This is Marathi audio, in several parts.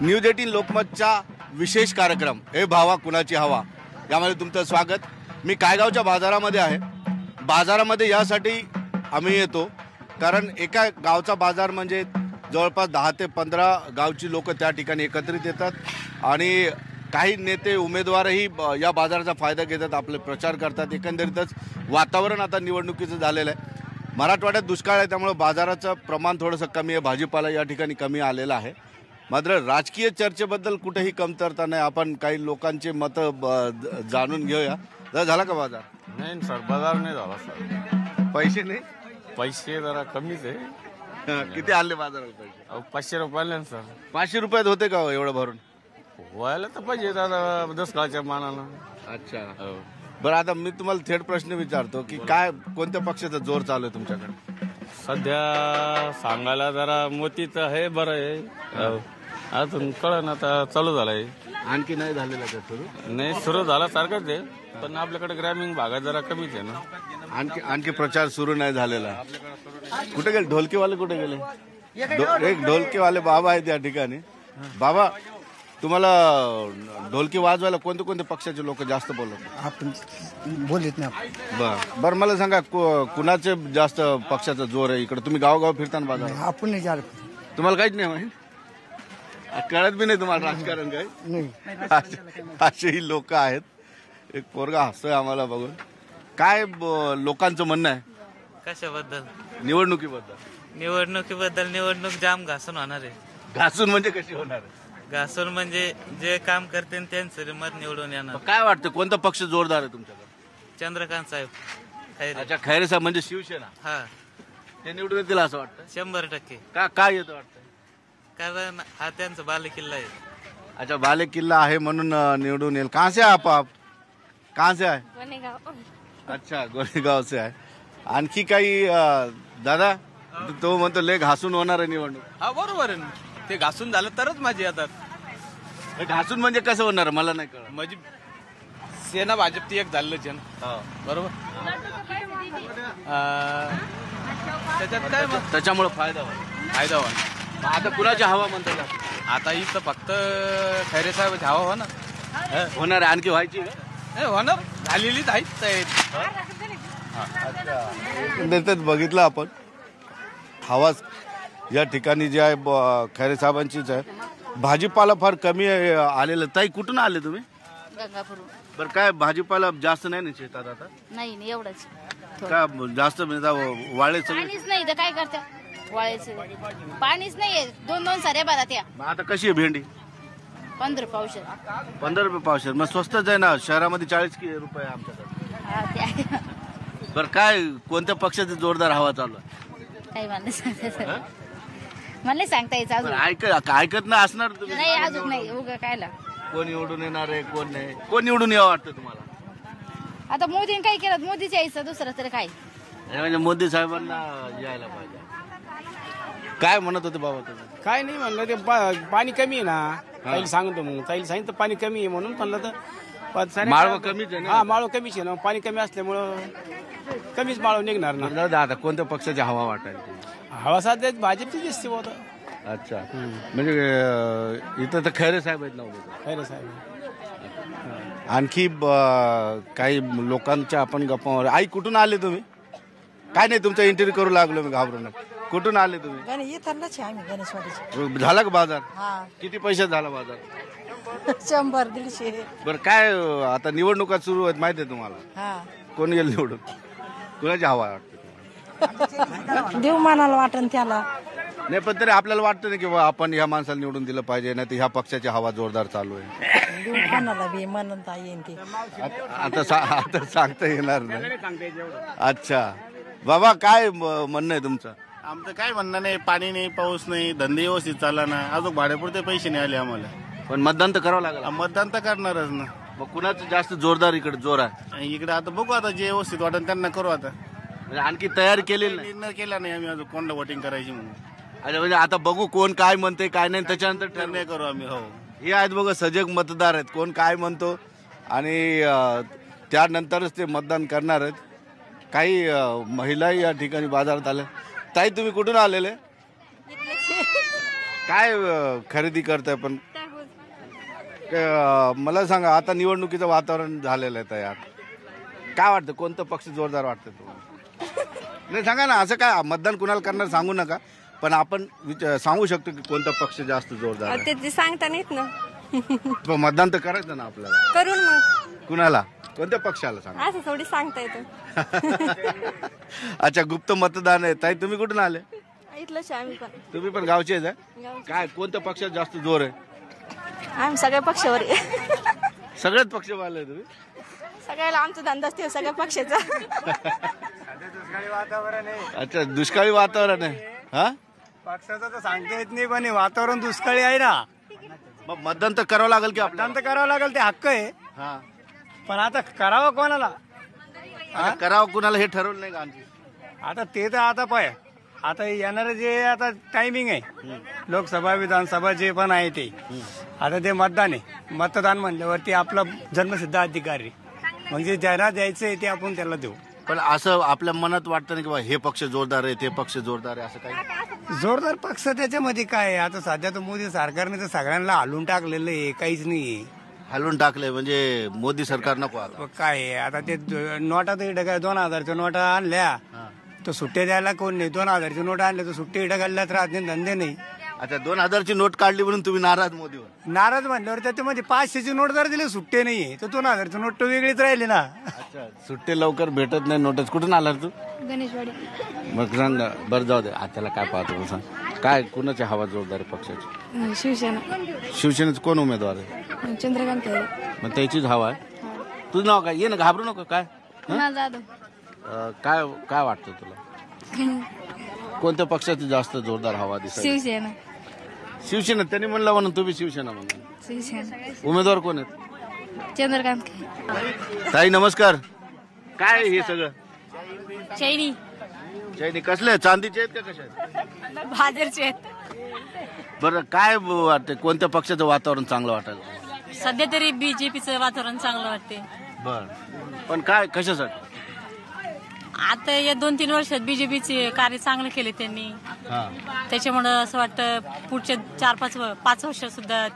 न्यूज 18 लोकमतचा विशेष कार्यक्रम हे भावा कुणाची हवा यामध्ये तुमचं स्वागत। मी कायगावच्या बाजारामध्ये आहे। बाजारामध्ये यासाठी आम्ही येतो कारण एका गावचा बाजार म्हणजे जवळपास 10 ते 15 गावची लोक त्या ठिकाणी एकत्रित येतात आणि काही नेते उमेदवारही या बाजाराचा फायदा घेतात, आपले प्रचार करतात। एकंदरीतच वातावरण आता निवडणुकीचं झालेलं आहे। मराठवाड्यात दुष्काळ आहे त्यामुळे बाजाराचं प्रमाण थोडंसं कमी आहे, भाजीपाला या ठिकाणी कमी आलेला आहे। मात्र राजकीय चर्चेबद्दल कुठेही कमतरता नाही। आपण काही लोकांचे मत जाणून घेऊया। झाला का बाजार? नाही सर, बाजार नाही झाला सर। पैसे नाही? पैसे जरा कमीच आहे। किती आले बाजारात पैसे? 500 रुपयाला सर। 500 रुपयात होते का एवढं भरून? व्हायला तर पाहिजे दादा दुष्काळाच्या मानानं। अच्छा, बरं आता मी तुम्हाला थेट प्रश्न विचारतो की काय कोणत्या पक्षाचा जोर चालू आहे तुमच्याकडे? सध्या सांगायला जरा मोतीच आहे, बरं आहे। अजून कळण आता चालू झालंय, आणखी नाही झालेलं का सुरू? नाही सुरू झाला सारखंच आहे, पण आपल्याकडे ग्रामीण भागात जरा कमीच आहे ना। आणखी प्रचार सुरू नाही झालेला। कुठे गेले ढोलकीवाले? कुठे गेले? एक ढोलकीवाले बाबा आहेत या ठिकाणी। बाबा, तुम्हाला ढोलकी वाजवायला कोणते कोणते पक्षाचे लोक जास्त बोलतात? आपण बोलत नाही। बरं मला सांगा कुणाचे जास्त पक्षाचा जोर आहे इकडे? तुम्ही गावगाव फिरताना बाजार? आपण नाही जात। तुम्हाला काहीच नाही माहिती? कळत बी नाही तुम्हाला राजकारण काय? नाही। असेही लोक आहेत। एक पोरगा हसतोय आम्हाला बघून। काय लोकांचं म्हणणं आहे कशाबद्दल? निवडणुकीबद्दल। निवडणूक जाम घासून होणार आहे। घासून म्हणजे कशी होणार आहे? घासून म्हणजे जे काम करते त्यांचं मत निवडून येणार। काय वाटतं कोणता पक्ष जोरदार आहे तुमच्याकडे? चंद्रकांत साहेब खैरे। अच्छा, खैरे साहेब म्हणजे शिवसेना, हा, ते निवडून येतील असं वाटतं? 100%। काय येतं वाटतं? कारण हा त्यांचा बालेकिल्ला आहे। अच्छा, बाले किल्ला आहे म्हणून निवडून येईल। कहाँ से आप कहाँ से आहे? गोनेगाव। अच्छा, गोरेगाव से आहे। आणखी काही दादा? तो म्हणतो लय घासून होणार आहे निवडणूक। हा बरोबर आहे ना, ते घासून झालं तरच माझी येतात। घासून म्हणजे कसं होणार मला नाही कळत। म्हणजे सेना भाजप ती एक झालं जन बरोबर, त्याच्यात काय मग त्याच्यामुळे फायदा होईल। फायदा होणार। आता कुणाची हवा म्हणतात? आता इथं फक्त खैरे साहेब हवा हो ना होणार आहे, आणखी व्हायची का? नाही होणार, झालेलीच आहेत तयारी। बघितलं आपण हवा या ठिकाणी जे आहे खैरे साहेबांचीच आहे। भाजीपाला फार कमी आलेलं। ताई, कुठून आले तुम्ही? गंगापूर। बरं, काय भाजीपाला जास्त नाही ना शेतात आता? नाही एवढंच का जास्त वाळे सगळे? पाणीच नाही तर काय करते वाळायचं? पाणीच नाहीये। 2-2 साऱ्या बारात या। आता कशी आहे भेंडी? 15 पावशेर। 15 रुपये पावशेर, मग स्वस्तच आहे ना। शहरामध्ये 40 रुपये आहे आमच्याकडे। हा, ते आहे। बरं, काय कोणत्या पक्षाची जोरदार हवा चालू आहे? काही मला सांगता यायचं अजून ऐकत नाही असणार तुम्ही? नाही, अजून नाही। उगा कायला कोण निवडून येणार आहे कोण नाही? कोण निवडून यावं वाटतं तुम्हाला? आता मोदीने काय केलं? मोदीच यायचं, दुसरं तर काय? म्हणजे मोदी साहेबांना यायला पाहिजे। काय म्हणत होते बाबा तुम्ही? काय नाही म्हणलं, ते पाणी कमी आहे ना। ताईला सांगतो, मग ताईला सांगितलं पाणी कमी आहे म्हणून म्हणलं तर माळव कमीच आहे ना? हा, माळव कमीच आहे ना। पाणी कमी असल्यामुळं कमीच माळव निघणार ना। दादा, कोणत्या पक्षाची हवा वाटायला? हवा साध्या भाजपची दिसते बहुत। अच्छा, म्हणजे इथं तर खैरे साहेब आहेत ना? खैरे साहेब। आणखी काही लोकांच्या आपण गप्पा। आई, कुठून आले तुम्ही? काय नाही, तुमचा इंटरव्ह्यू करू लागलो मी, घाबरू नका। कुठून आले तुम्ही? इथं आम्ही गणेशवाडीचे। झाला का बाजार? हा, किती पैशात झाला बाजार? 100-150। बरं, काय आता निवडणुका सुरू आहेत माहिती आहे तुम्हाला? हा, कोण गेलं निवडून? कुणाची हवा वाटते? देव मानाला वाटन त्याला। नाही, पण तरी आपल्याला वाटतं ना की आपण ह्या माणसाला निवडून दिलं पाहिजे, नाही तर ह्या पक्षाची हवा जोरदार चालू आहे। देव मानाला बी म्हणता येईन ते। आता सांगता येणार नाही। अच्छा बाबा, काय म्हणणं आहे तुमचं? आमचं काय म्हणणं नाही, पाणी नाही, पाऊस नाही, धंदे व्यवस्थित चालला ना, अजून भाड्यापुरते पैसे नाही आले आम्हाला। पण मतदान तर करावं लागेल। मतदान तर करणारच ना। मग कुणाचं जास्त जोरदार इकडे जोर आहे? इकडे आता बघू, आता जे व्यवस्थित वाटेल त्यांना करू। आता म्हणजे आणखी तयारी केलेली नाही? निर्णय केला नाही आम्ही अजून कोणाला वोटिंग करायची म्हणून। अच्छा, म्हणजे आता बघू कोण काय म्हणते काय नाही, त्याच्यानंतर निर्णय करू आम्ही। हो, हे आहेत बघा सजग मतदार आहेत, कोण काय म्हणतो आणि त्यानंतरच ते मतदान करणार आहेत। काही महिलाही या ठिकाणी बाजारात आल्या। ताई, तुम्ही कुठून आलेले? काय खरेदी करताय पण मला सांगा, आता निवडणुकीचं वातावरण झालेलं आहे तयार. काय वाटतं, कोणतं पक्ष जोरदार वाटतं तुम्हाला? नाही सांगा ना, असं काय मतदान कुणाला करणार सांगू नका, पण आपण सांगू शकतो की कोणता पक्ष जास्त जोरदार आहे. ते सांगता नाहीत ना. पण मतदान तर करायचं ना आपल्याला. करून मग कुणाला, कोणत्या पक्षाला सांगा? असं थोडी सांगता येतं. अच्छा, गुप्त मतदान आहे. ताई तुम्ही कुठून आले? इथलंच आम्ही पण. तुम्ही पण गावचेच आहे? काय कोणत्या पक्षात जास्त जोर आहे? आम्ही सगळ्या पक्षावर सगळ्याच पक्षवाले तुम्ही? सगळ्याला आमचा धंदाच ते सगळ्या पक्षाचा. अच्छा, दुष्काळी वातावरण आहे. हा, पक्षाचं तर सांगता येत नाही, पण वातावरण दुष्काळी आहे ना. मग मतदान तर करावं लागेल की मतदान आपल्याला? तर करावं लागेल, ते हक्क आहे. हा, पण आता करावं कोणाला? आता करावं कुणाला हे ठरवलं नाही का आणखी? आता ते तर आता पाय, आता येणारे जे आता टायमिंग आहे, लोकसभा विधानसभा जे पण आहे ते, आता ते मतदान आहे. मतदान म्हणल्यावरती आपला जन्मसिद्ध अधिकार आहे. म्हणजे ज्याला द्यायचं आहे ते आपण त्याला देऊ. पण असं आपल्या मनात वाटतं ना की बा हे पक्ष जोरदार आहे, ते पक्ष जोरदार आहे, असं काही? जोरदार पक्ष त्याच्यामध्ये काय आहे? आता सध्या तर मोदी सरकारने तर सगळ्यांना हलवून टाकलेलं आहे, काहीच नाही. हलवून टाकले म्हणजे मोदी सरकार नको आता. काय आहे आता ते नोटा तर काय 2000च्या नोटा आणल्या तर सुट्टे द्यायला कोण नाही. 2000ची नोट आणल्या तर सुट्टे इडगायलाच राहत नाही, धंदे नाही. अच्छा, 2000ची नोट काढली म्हणून तुम्ही नाराज मोदीवर? नाराज म्हणल्यावर त्याच्यामध्ये 500ची नोट जर दिली सुट्टे नाहीये तर 2000ची नोट तर वेगळीच राहिली ना. अच्छा, सुट्टे लवकर भेटत नाही, नोटच. कुठून आला तू? गणेशवाडी. मग सांग ना, बरं जाऊ दे, त्याला काय पाहतो सांग. काय कुणाची हवा जोरदार आहे पक्षाची? शिवसेना. शिवसेनेचं कोण उमेदवार आहे? चंद्रकांत. मग त्याचीच हवा आहे. तुझं नाव काय? ये ना, घाबरू नको. काय जाधव. काय काय वाटतं तुला, कोणत्या पक्षाची जास्त जोरदार हवा दिसत? शिवसेना. शिवसेना. त्यांनी म्हणलं म्हणून तुम्ही शिवसेना म्हणून. शिवसेना. उमेदवार कोण आहेत? चंद्रकांत. ताई नमस्कार. काय हे सगळं? चैनी. चैनी कसले, चांदीचे आहेत का कशा आहेत? भाजरचे आहेत. बरं, काय वाटतं, कोणत्या पक्षाचं वातावरण चांगलं वाटायला? सध्या तरी बीजेपीचं वातावरण चांगलं वाटते. बर, पण काय कशासाठी? आता या 2-3 वर्षात बीजेपीचे कार्य चांगले केले त्यांनी, त्याच्यामुळं असं वाटतं पुढच्या 4-5 वर्ष सुद्धा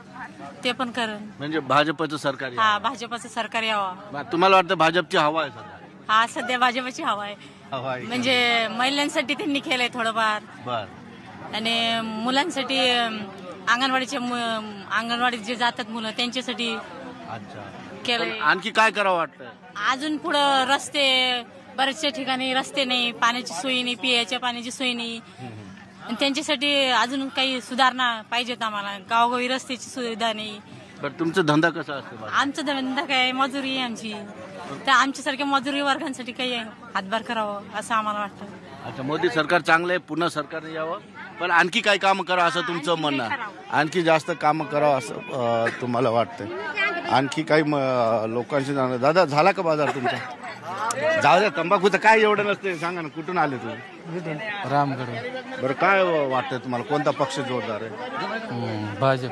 ते पण करण. म्हणजे भाजपचं सरकार? हा, भाजपाचं सरकार यावं. तुम्हाला वाटतं भाजपची हवा आहे सध्या? हा, सध्या भाजपाची हवा आहे. म्हणजे महिलांसाठी त्यांनी केलंय थोडंफार. बर. आणि मुलांसाठी अंगणवाडीत जे जातात मुलं त्यांच्यासाठी केलंय. आणखी काय करावं वाटतं? अजून पुढं रस्ते, बऱ्याचशा ठिकाणी रस्ते नाही, पाण्याची सोय नाही, पियाच्या पाण्याची सोय नाही. आणि त्यांच्यासाठी अजून काही सुधारणा पाहिजेत आम्हाला. गावोगावी रस्त्याची सुविधा नाही. बरं, तुमचा धंदा कसा असतो? आमचा धंदा काय, मजुरी आहे आमची. तर आमच्यासारख्या मजुरी वर्गांसाठी काही हातभार करावं असं आम्हाला वाटतं. अच्छा, मोदी सरकार चांगलं आहे, पुन्हा सरकारने यावं, पण आणखी काही कामं करावं असं तुमचं म्हणणं आहे? आणखी जास्त कामं करावं असं तुम्हाला वाटतं? आणखी काही लोकांशी जाणार. दादा, झाला का बाजार तुमचा? जाऊ द्या, तंबाखूचं काय एवढं नसते. सांगा ना, कुठून आले तुम्ही? रामगड. बरं, काय वाटतं तुम्हाला, कोणता पक्ष जोरदार आहे? भाजप.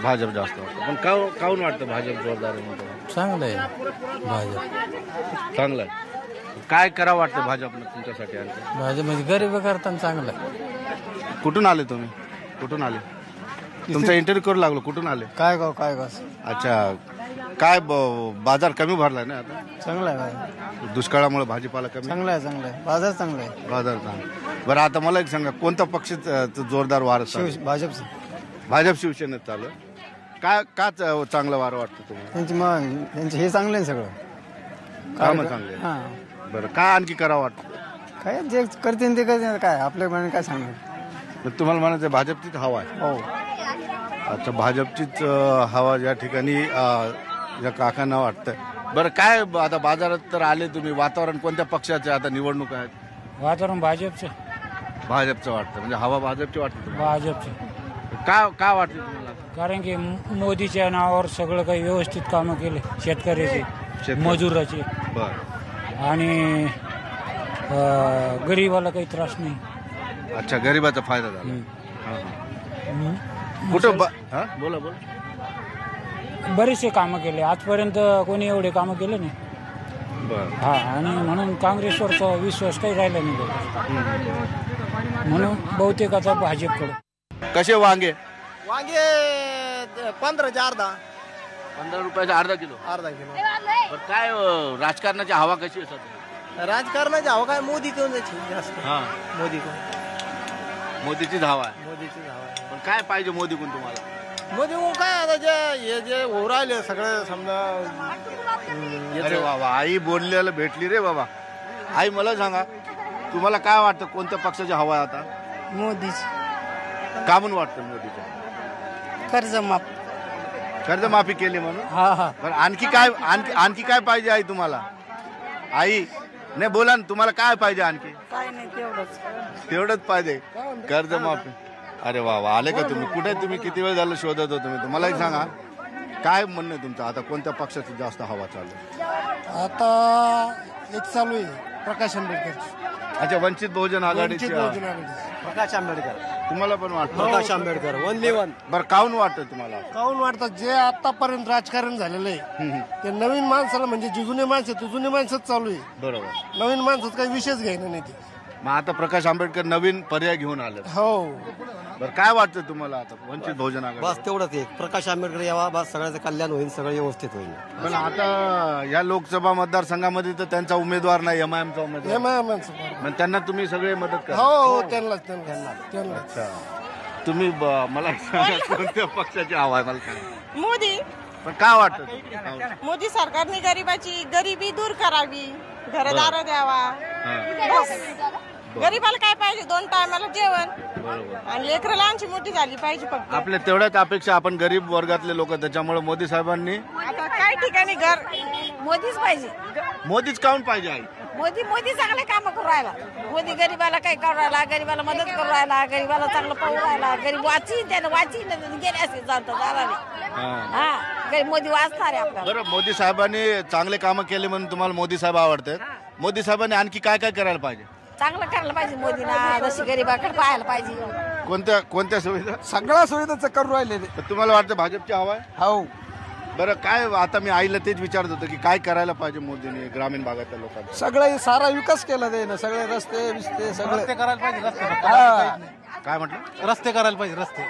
भाजप जास्त वाटतं. पण काहून वाटतं भाजप जोरदार आहे? चांगलं आहे भाजप. चांगलं आहे. काय करावं वाटतं भाजपनं तुमच्यासाठी? आणखी भाजप म्हणजे गरीब करताना चांगलं आहे. कुठून आले तुम्ही? कुठून आले? तुमचा इंटरव्ह्यू करू लागलो. कुठून आले? काय गाव. अच्छा, काय बाजार कमी भरलाय ना आता? चांगलं आहे. दुष्काळामुळे भाजीपाला कमी. चांगलं आहे. बाजार चांगला आहे. बाजार चांगला. बरं, आता मला एक सांगा, कोणता पक्ष जोरदार वार? भाजपचं. भाजप शिवसेनेत चालू. काय का चांगलं वार वाटतं तुम्हाला? त्यांचे हे चांगलं आहे सगळं. कामं चांगले. बरं, काय आणखी करावं वाटतं? काय जे करते ते करते, काय आपल्या मनाने काय सांगणार. तुम्हाला म्हणायचं भाजपचीच हवा आहे? हो. अच्छा, भाजपचीच हवा या ठिकाणी या काकांना वाटतंय. बरं, काय आता बाजारात तर आले तुम्ही, वातावरण कोणत्या पक्षाचे आता निवडणूक आहेत? वातावरण भाजपचं. भाजपचं वाटतं, म्हणजे हवा भाजपची वाटते तुम्हाला? भाजपचं. काय वाटते तुम्हाला? कारण की मोदीच्या नावावर सगळं काही व्यवस्थित कामं केले, शेतकऱ्याचे, मजुराचे. बरं. आणि गरीबाला काही त्रास नाही. अच्छा, गरीबाचा फायदा झाला. कुठं बोला. बरेचसे कामं केले आजपर्यंत, कोणी एवढे कामं केले नाही. हा, आणि म्हणून काँग्रेसवरचा विश्वास काही राहिला नाही. म्हणून बहुतेक आता भाजपकडे. कसे वांगे? वांगे 15चे अर्धा 15 रुपयाचा अर्धा किलो. किलो. बरं काय राजकारणाची हवा कशी आहे सध्या? राजकारणाची हवा काय मोदी कोण जायची जास्त हा मोदी कोण मोदीचीच हवा आहे. मोदीची हवा पण काय पाहिजे मोदीकडून तुम्हाला? मोदी कोण काय आता जे होऊ राहिले सगळं समजा अरे बाबा आई बोललेलं भेटली रे बाबा. आई मला सांगा तुम्हाला काय वाटतं कोणत्या पक्षाची हवा आहे आता? मोदीच का म्हणून वाटतं मोदीच्या? कर्जमाफ. कर्जमाफी केली म्हणून? हा. बरं आणखी काय पाहिजे आई तुम्हाला? आई नाही बोला ना, तुम्हाला काय पाहिजे आणखी? काय नाही तेवढंच पाहिजे कर्जमाफी. अरे वा वा आले का तुम्ही? कुठे तुम्ही किती वेळ झालं शोधत होतो मी. तुम्हाला एक सांगा काय म्हणणं आहे तुमचं आता कोणत्या पक्षाची जास्त हवा चालू आहे? आता एक चालू आहे प्रकाश आंबेडकर. अच्छा वंचित बहुजन आघाडीची. प्रकाश आंबेडकर. तुम्हाला पण वाटतं? Prakash Ambedkar only one. बरं काहून वाटतं तुम्हाला? काहून वाटतं जे आतापर्यंत राजकारण झालेलं आहे ते नवीन माणसाला म्हणजे जी जुने माणसंच चालू आहे. बरोबर. नवीन माणसाचं काही विशेष घ्यायला नाही ते. मग आता प्रकाश आंबेडकर नवीन पर्याय घेऊन आले. हो बरं काय वाटतं तुम्हाला आता वंचित बहुजन आघाडी? बस तेवढंच एक प्रकाश आंबेडकर यावा, बस सगळ्याचं कल्याण होईल, सगळं व्यवस्थित होईल. पण आता या लोकसभा मतदारसंघामध्ये तर त्यांचा उमेदवार नाही, एमआयएमचा उमेदवार. मग त्यांना तुम्ही सगळे मदत करा. हो त्यांना. अच्छा तुम्ही मला सांगा कोणत्या पक्षाची हवा आहे मला सांगा. मोदी. पण काय वाटतं? मोदी सरकारने गरिबी दूर करावी, घरदार द्यावा. गरीबाला काय पाहिजे? 2 टायमाला जेवण आणि लेकराला आमची मोठी झाली पाहिजे फक्त. आपल्या तेवढ्याच अपेक्षा. आपण गरीब वर्गातले लोक, त्याच्यामुळे मोदी साहेबांनी आता काही ठिकाणी मोदीच पाहिजे. मोदीच काहून पाहिजे आई? मोदी चांगले काम करू राहिला. मोदी गरीबाला काही करू राहिला, गरीबाला मदत करू राहिला, गरीबाला चांगलं पाहू राहिला. गरीब वाची गेले असे झाला मोदी वाचणार आहे आपल्याला. बरं मोदी साहेबांनी चांगले कामं केले म्हणून तुम्हाला मोदी साहेब आवडतात. मोदी साहेबांनी आणखी काय काय करायला पाहिजे? चांगलं करायला पाहिजे मोदीना. जशी गरीबाकडे पाहायला पाहिजे. कोणत्या सुविधा? सगळ्या सुविधाचं करू राहिले. तुम्हाला वाटतं भाजपची हवा आहे? हो. बरं काय आता मी आईला तेच विचारत होतो की काय करायला पाहिजे मोदीने ग्रामीण भागातल्या लोकांना? सगळं सारा विकास केला ते ना. सगळे रस्ते बिस्ते सगळे करायला पाहिजे. काय म्हटलं? रस्ते करायला पाहिजे. रस्ते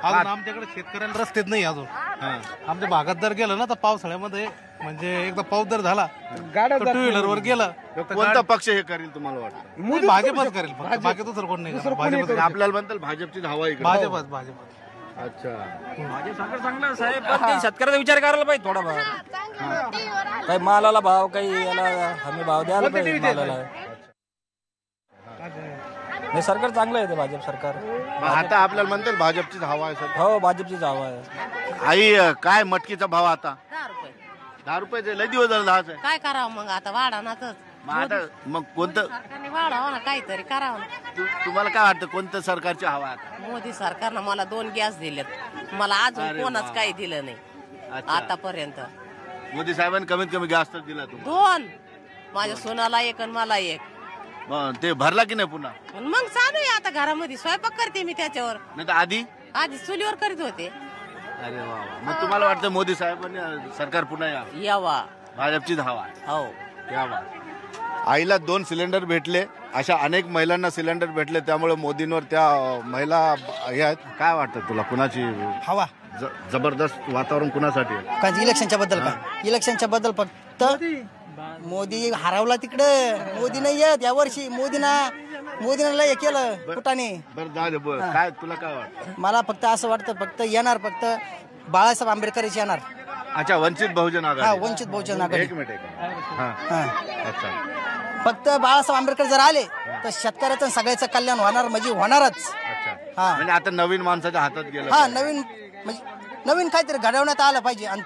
अजून आमच्याकडे शेतकऱ्याला रस्तेच नाही अजून. आमच्या भागात जर गेलं ना तर पावसाळ्यामध्ये म्हणजे एकदा पाऊस जर झाला गाड्या 2 व्हीलर वर गेला कोणता पक्ष हे करेल तुम्हाला वाटतं? भाजपच करेल फक्त, बाकी दुसरं कोण नाही करणार. भाजपच आपल्याला म्हणतात भाजपची हवा आहे. भाजपच. अच्छा सरकार चांगलं साहेब, पण शेतकऱ्याचा विचार करायला पाहिजे थोडा. काही मालाला भाव, काही याला हमी भाव द्यायला पाहिजे मालाला. नाही सरकार चांगलं आहे ते भाजप सरकार. आता आपल्याला म्हणतात भाजपचीच हवा आहे सर. हो भाजपचीच हवा आहे. आई काय मटकीचा भाव आता? 10 रुपये. लय दिवस झाले 10 आहे. काय करावं मग आता? वाढानाच. मग कोणतं सरकारने वाढावं ना, काहीतरी करावं ना. तुम्हाला काय वाटतं कोणत्या सरकारची हवा आहे आता? मोदी सरकारनं मला 2 गॅस दिलेत. मला अजून कोणाच काही दिलं नाही आतापर्यंत. मोदी साहेबांनी कमीत कमी गॅस तर दिला तुम्हाला? 2. माझ्या सोनाला 1 आणि मला 1. ते भरला की नाही पुन्हा? मग चालू आहे आता घरामध्ये स्वयंपाक करते मी त्याच्यावर. नाही तर आधी चुलीवर करीत होते. अरे वा. मग तुम्हाला वाटतं मोदी साहेबांनी सरकार पुन्हा यावा? भाजपचीच हवा? हो यावा. आईला 2 सिलेंडर भेटले, अशा अनेक महिलांना सिलेंडर भेटले, त्यामुळे मोदींवर त्या महिला हे आहेत. काय वाटतं तुला कुणाची हवा? जबरदस्त वातावरण कुणासाठी? इलेक्शनच्या बद्दल फक्त मोदी हरवला तिकडे. मोदी नाही येत या वर्षी. मोदीनं लय केलं कुठाने. बरं झालं. काय तुला काय वाटतं? मला फक्त असं वाटतं फक्त येणार फक्त बाळासाहेब आंबेडकरच येणार. अच्छा वंचित बहुजन आघाडी. वंचित बहुजन आघाडी. एक मिनिट. अच्छा फक्त बाळासाहेब आंबेडकर जर आले तर शेतकऱ्याचं सगळ्याचं कल्याण होणार म्हणजे होणारच. अच्छा म्हणजे आता नवीन माणसाच्या हातात गेलं. नवीन काहीतरी घडवण्यात आलं पाहिजे. आणि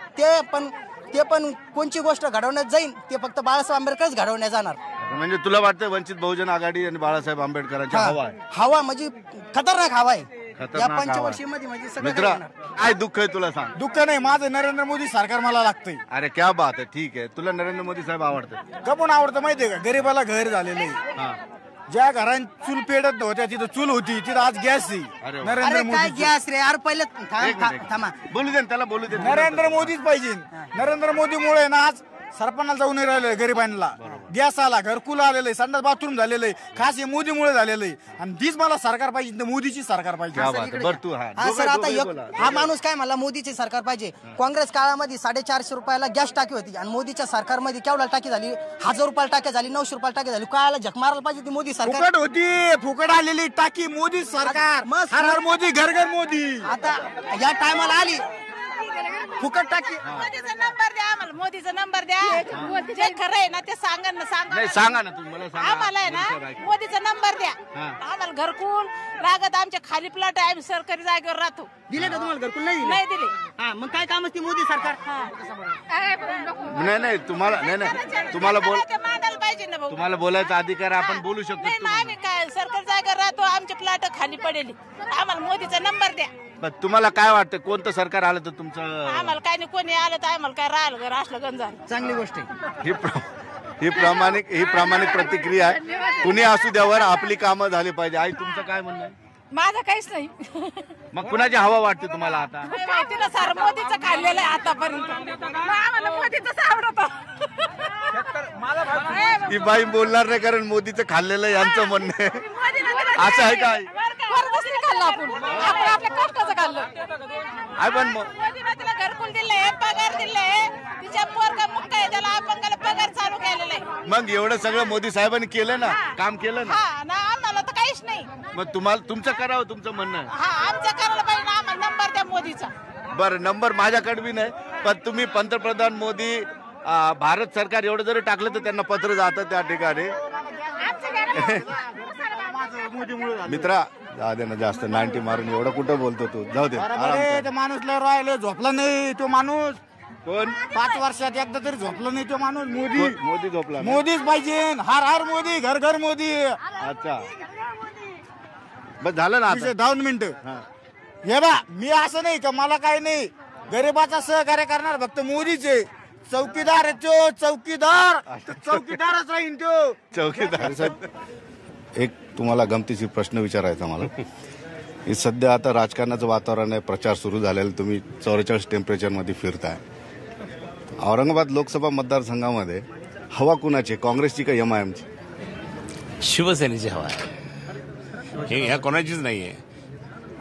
ते पण कोणची गोष्ट घडवण्यात जाईल ते फक्त बाळासाहेब आंबेडकरच घडवण्यात जाणार. म्हणजे तुला वाटतं वंचित बहुजन आघाडी आणि बाळासाहेब आंबेडकरांची हवा आहे? हवा म्हणजे खतरनाक हवा आहे या खतरनाक हवा. पंचवर्षीमध्ये. म्हणजे सगळं मित्र काय दुःख आहे तुला सांग? दुःख नाही माझं. नरेंद्र मोदी सरकार मला लागतंय. अरे क्या बात आहे. ठीक आहे तुला नरेंद्र मोदी साहेब आवडतात? कपून आवडतं माहितीये का? गरीबाला घर झालेलं आहे. ज्या घरांत चूल पेटत नव्हत्या तिथं चूल होती, तिथं आज गॅस आहे. नरेंद्र मोदी गॅस रे यार. पहिले थांबा बोलू दे त्याला बोलू दे. नरेंद्र मोदीच पाहिजे. नरेंद्र मोदीमुळे ना आज सरपणाला जाऊन नाही राहिलं गरिबांना. गॅस आला, घरकुल आलेलं आहे, संडास बाथरूम झालेलं आहे, खास हे मोदीमुळे झालेलं आहे. आणि तीच मला सरकार पाहिजे, मोदीची सरकार पाहिजे. हा सर, आता हा माणूस काय म्हणला, मोदीची सरकार पाहिजे. काँग्रेस काळामध्ये 450 रुपयाला गॅस टाकी होती आणि मोदीच्या सरकारमध्ये केवढा टाकी झाली, 1000 रुपयाला टाकी झाली, 900 रुपयाला टाकी झाली. कायला झक मारायला पाहिजे ती मोदी सरकार. फुकट होती, फुकट आलेली टाकी मोदी सरकार. हर हर मोदी, घर घर मोदी. आता या टायमाला आली फुकट टाकी. मोदीचा नंबर द्या आम्हाला, मोदीचा नंबर द्या. जे खरं आहे ना ते सांगा ना, सांगा ना तुम्ही, मला सांगा. आम्हाला आहे ना मोदीचा नंबर द्या. आम्हाला घरकुल लागत, आमच्या खाली प्लॉट आहे, आम्ही सरकारी जागेवर राहतो. दिले का तुम्हाला घरकुल? नाही दिले. हा, मग काय काम असते मोदी सरकार? नाही तुम्हाला मांडायला पाहिजे ना भाऊ. तुम्हाला बोलायचा अधिकार आपण बोलू शकतो. नाही ना, आम्ही काय सरकारी जागेवर राहतो, आमचे प्लॉट खाली पडेल. आम्हाला मोदीचा नंबर द्या. पण तुम्हाला काय वाटतं कोणतं सरकार आलं तर तुमचं? आम्हाला काय नाही, कोणी आलं तर आम्हाला काय राहिलं घर असलं गंजाल. चांगली गोष्ट आहे. ही प्रामाणिक प्रतिक्रिया आहे. कुणी असू द्यावर आपली कामं झाली पाहिजे. आई, तुमचं काय म्हणणं आहे? माझं काहीच नाही. मग कुणाची हवा वाटते तुम्हाला आता? माहिती ना सर, मोदीचं खाल्लेलं आहे आतापर्यंत. आम्हाला मोदीचंच आवडतं. ही बाई बोलणार नाही, कारण मोदीचं खाल्लेलं यांचं म्हणणं आहे. असं आहे काय? खाल्लं आपण आपल्या कष्टाचं खाल्लं. आहे पण मोदीनं तिला घरकुल दिलंय, पगार दिले, तिच्या पोरगा मुक्का आहे, त्याला अपंगाला पगार चालू केलेला आहे. मग एवढं सगळं मोदी साहेबांनी केलं ना, काम केलं ना. हा ना, आम्हाला तर काहीच नाही. मग तुमचं करावं, तुमचं म्हणणं आहे. हा, आमचं करायला पाहिजे ना, आम्हाला नंबर द्या मोदीचा. बरं, नंबर माझ्याकडे बी नाही, पण तुम्ही पंतप्रधान मोदी, भारत सरकार एवढं जरी टाकलं तर त्यांना पत्र जातं त्या ठिकाणी. मित्रा, जाऊ दे ना, जास्त 90 मारून एवढं कुठं बोलतो तू? जाऊ दे. ते माणूस लय राहिले, झोपला नाही तो माणूस. कोण? 5 वर्षात एकदा तरी झोपला नाही तो माणूस. मोदी झोपला? मोदीच पाहिजे. हर हर मोदी, घर घर मोदी. अच्छा, बस झालं ना आता. 2 मिनिटं. हे बा, मी असं नाही का मला काही नाही, गरीबाचा सहकार्य करणार फक्त मोदीच आहे. चौकीदार आहे तो, चौकीदारच राहीन तो. चौकीदार साहेब, एक तुम्हाला गमतीशीर प्रश्न विचारायचा मला. हे सध्या आता राजकारणाचं वातावरण आहे, प्रचार सुरू झालेला, तुम्ही 44 टेम्परेचरमध्ये फिरताय. औरंगाबाद लोकसभा मतदारसंघामध्ये हवा कुणाची, काँग्रेसची का MIMची? शिवसेनेची हवा आहे. हे ह्या कोणाचीच नाही आहे.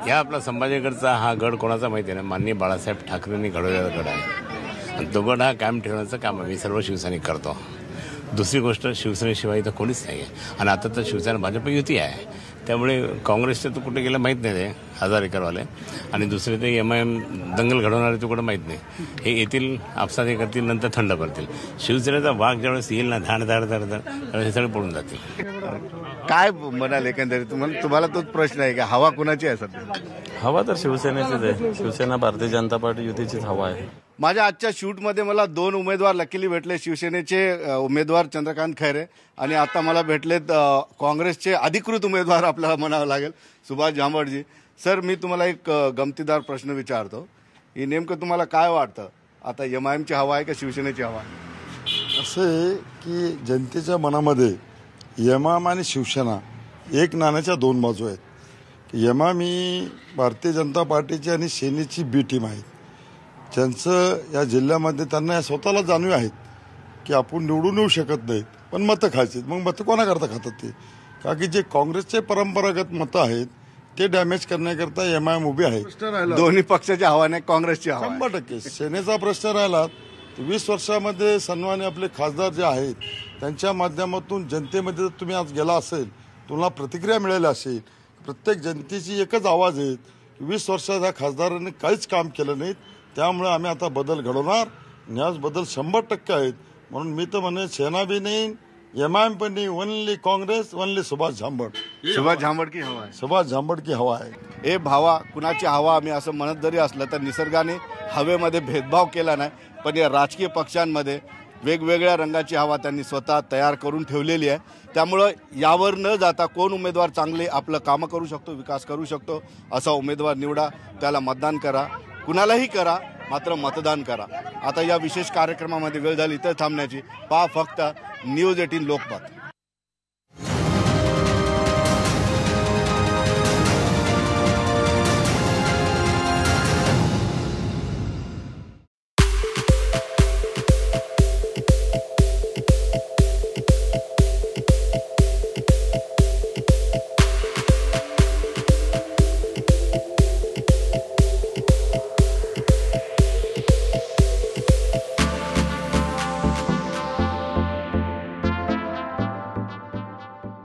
ह्या आपला संभाजीगडचा हा गड कोणाचा माहिती आहे ना, माननीय बाळासाहेब ठाकरेंनी घडवलेला गड आहे. आणि तो गड हा कायम ठेवण्याचं काम आम्ही सर्व शिवसैनिक करतो. दुसरी गोष्ट, शिवसेनेशिवाय तर कोणीच नाही आहे. आणि आता तर शिवसेना भाजप युती आहे, त्यामुळे काँग्रेसचे तर कुठे गेलं माहीत नाही, ते 1000 एकरवाले. आणि दुसरे ते MIM दंगल घडवणारे तो कुठं माहीत नाही. हे येतील, आपसाने करतील, नंतर थंड पडतील. शिवसेनेचा वाघ ज्यावेळेस येईल ना, धाड हे सगळे पडून जातील. काय म्हणाल एकंदरीत? तुम्हाला तोच प्रश्न आहे का, हवा कुणाची आहे सध्या? हवा तर शिवसेनेचीच आहे. शिवसेना, भारतीय जनता पार्टी युतीचीच हवा आहे. माझ्या आजच्या शूटमध्ये मला 2 उमेदवार लकीली भेटले. शिवसेनेचे उमेदवार चंद्रकांत खैरे आणि आता मला भेटलेत काँग्रेसचे अधिकृत उमेदवार आपल्याला म्हणावं लागेल, सुभाष झांबडजी. सर, मी तुम्हाला एक गमतीदार प्रश्न विचारतो. ही नेमकं तुम्हाला काय वाटतं, आता MIMची हवा आहे का शिवसेनेची हवा? असं आहे की जनतेच्या मनामध्ये MIM आणि शिवसेना एक नाण्याच्या 2 बाजू आहेत. MIM ही भारतीय जनता पार्टीची आणि सेनेची बी टीम आहे. ज्यांचं या जिल्ह्यामध्ये त्यांना स्वतःला जाणीव आहेत की आपण निवडून येऊ शकत नाहीत, पण मतं खायची. मग मतं कोणाकरता खातात ते? का की जे काँग्रेसचे परंपरागत मतं आहेत ते डॅमेज करण्याकरता MIM उभी आहे. दोन्ही पक्षाची हवा नाही, काँग्रेसची हवा? 100%. सेनेचा प्रश्न राहिला 20 वर्षामध्ये सन्मान्य आपले खासदार जे आहेत त्यांच्या माध्यमातून जनतेमध्ये जर तुम्ही आज गेला असेल, तुम्हाला प्रतिक्रिया मिळाली असेल, प्रत्येक जनतेची एकच आवाज आहे, 20 वर्षात ह्या खासदारांनी काहीच काम केलं नाही, त्यामुळे आम्ही आता बदल घडवणार. न्यास बदल 100% आहेत. म्हणून मी तर म्हणे सेना बी नाही, MIM पण नाही, ओनली काँग्रेस, ओनली सुभाष झांबड. सुभाष झांबड की हवा आहे? सुभाष झांबड की हवा आहे. ए भावा, कुणाची हवा आम्ही असं म्हणत जरी असलं तर निसर्गाने हवेमध्ये भेदभाव केला नाही, पण या राजकीय पक्षांमध्ये वेगवेगळ्या रंगाची हवा त्यांनी स्वतः तयार करून ठेवलेली आहे. त्यामुळं यावर न जाता कोण उमेदवार चांगले आपलं कामं करू शकतो, विकास करू शकतो, असा उमेदवार निवडा, त्याला मतदान करा, कुणालाही करा, मात्र मतदान करा. आता या विशेष कार्यक्रमामध्ये वेळ झाली इथं थांबण्याची. पहा फक्त न्यूज 18 लोकमत.